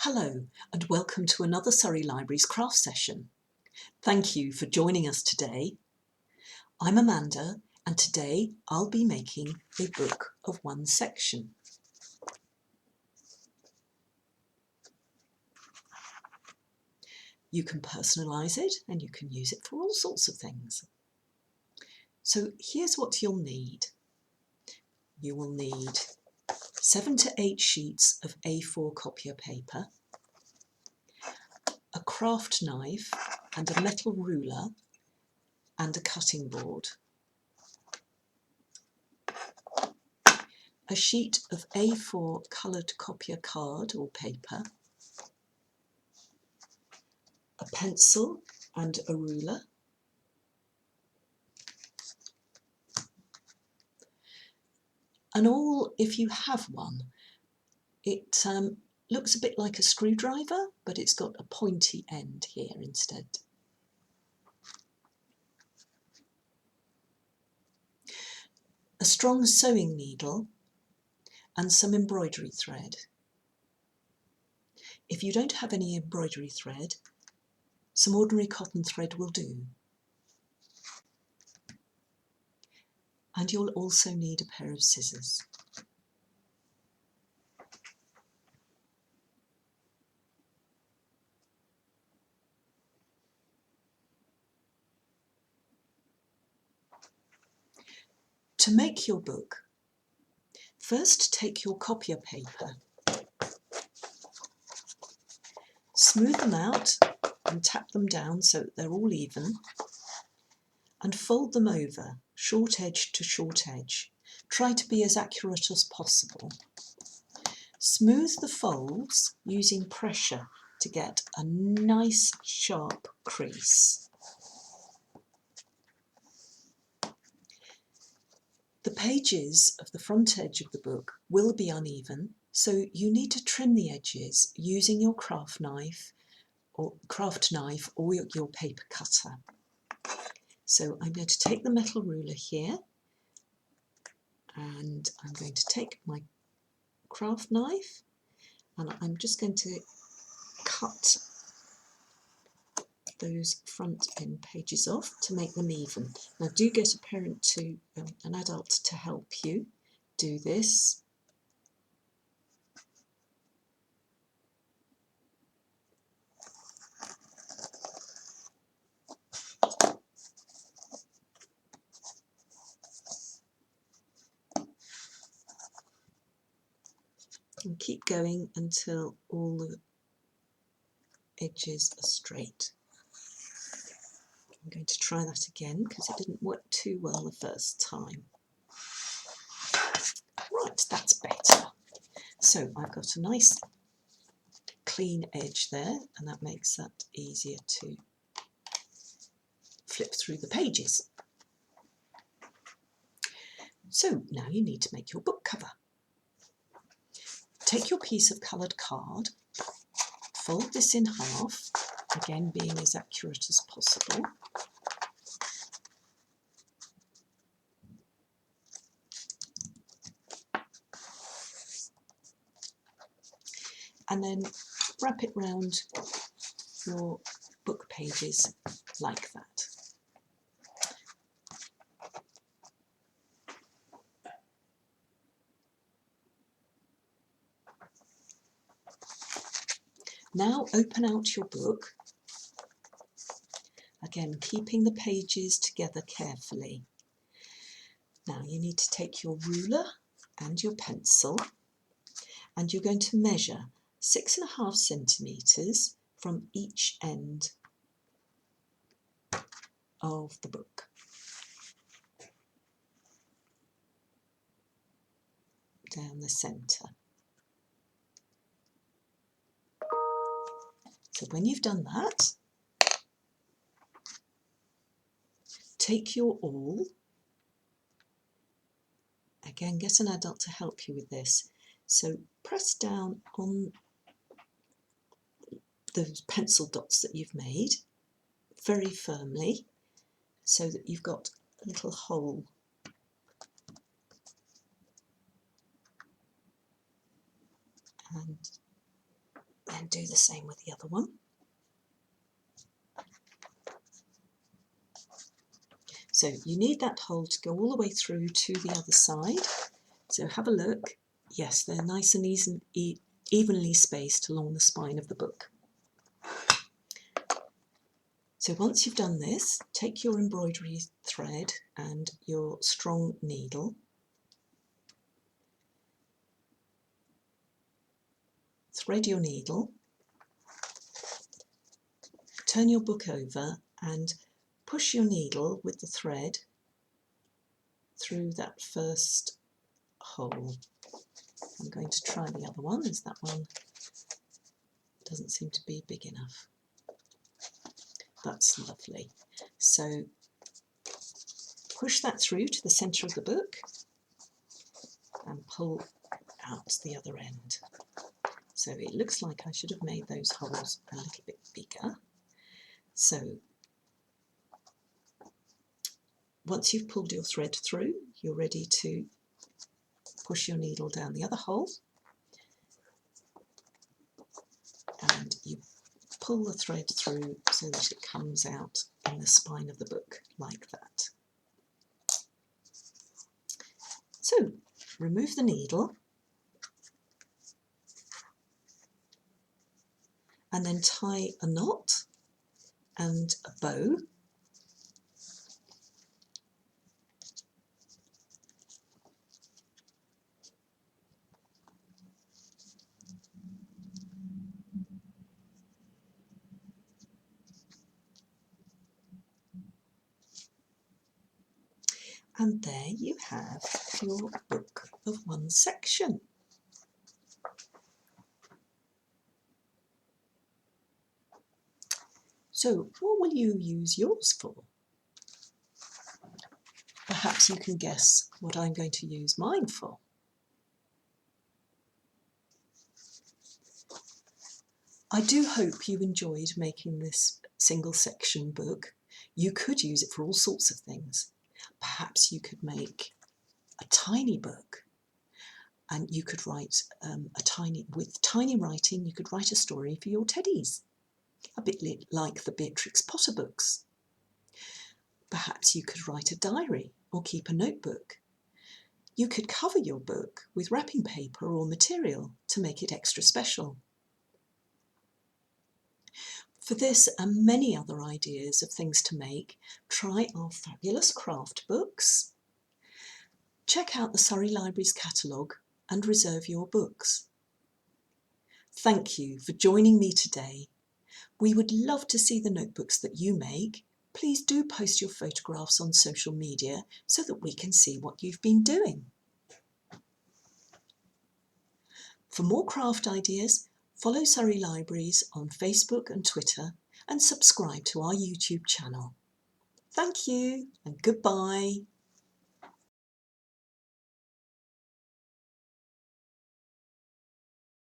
Hello and welcome to another Surrey Library's craft session. Thank you for joining us today. I'm Amanda and today I'll be making a book of one section. You can personalise it and you can use it for all sorts of things. So here's what you'll need. You will need 7 to 8 sheets of A4 copier paper, a craft knife and a metal ruler and a cutting board, a sheet of A4 coloured copier card or paper, a pencil and a ruler, an awl if you have one. It looks a bit like a screwdriver, but it's got a pointy end here instead. A strong sewing needle and some embroidery thread. If you don't have any embroidery thread, some ordinary cotton thread will do. And you'll also need a pair of scissors. To make your book, first take your copier paper, smooth them out and tap them down so that they're all even, and fold them over, short edge to short edge. Try to be as accurate as possible. Smooth the folds using pressure to get a nice sharp crease. The pages of the front edge of the book will be uneven, so you need to trim the edges using your craft knife or your paper cutter. So I'm going to take the metal ruler here and I'm going to take my craft knife and I'm just going to cut those front end pages off to make them even. Now do get a parent to, an adult to help you do this. And keep going until all the edges are straight. I'm going to try that again because it didn't work too well the first time. Right, that's better. So I've got a nice clean edge there and that makes that easier to flip through the pages. So now you need to make your book cover. Take your piece of coloured card, fold this in half, again being as accurate as possible. And then wrap it round your book pages like that. Now open out your book, again keeping the pages together carefully. Now you need to take your ruler and your pencil and you're going to measure 6.5 centimetres from each end of the book. Down the centre. So when you've done that, take your awl, again get an adult to help you with this, so press down on those pencil dots that you've made very firmly so that you've got a little hole. And And do the same with the other one. So you need that hole to go all the way through to the other side. So have a look. Yes, they're nice and evenly spaced along the spine of the book. So once you've done this, take your embroidery thread and your strong needle. Thread your needle. Turn your book over and push your needle with the thread through that first hole. I'm going to try the other one, as that one doesn't seem to be big enough. That's lovely. So push that through to the centre of the book and pull out the other end. So it looks like I should have made those holes a little bit bigger. So once you've pulled your thread through, you're ready to push your needle down the other hole, and you pull the thread through so that it comes out in the spine of the book like that. So remove the needle and then tie a knot and a bow. And there you have your book of one section. So what will you use yours for? Perhaps you can guess what I'm going to use mine for. I do hope you enjoyed making this single section book. You could use it for all sorts of things. Perhaps you could make a tiny book, and you could write with tiny writing, you could write a story for your teddies, a bit like the Beatrix Potter books. Perhaps you could write a diary or keep a notebook. You could cover your book with wrapping paper or material to make it extra special. For this and many other ideas of things to make, try our fabulous craft books. Check out the Surrey Library's catalogue and reserve your books. Thank you for joining me today. We would love to see the notebooks that you make. Please do post your photographs on social media so that we can see what you've been doing. For more craft ideas, follow Surrey Libraries on Facebook and Twitter and subscribe to our YouTube channel. Thank you and goodbye.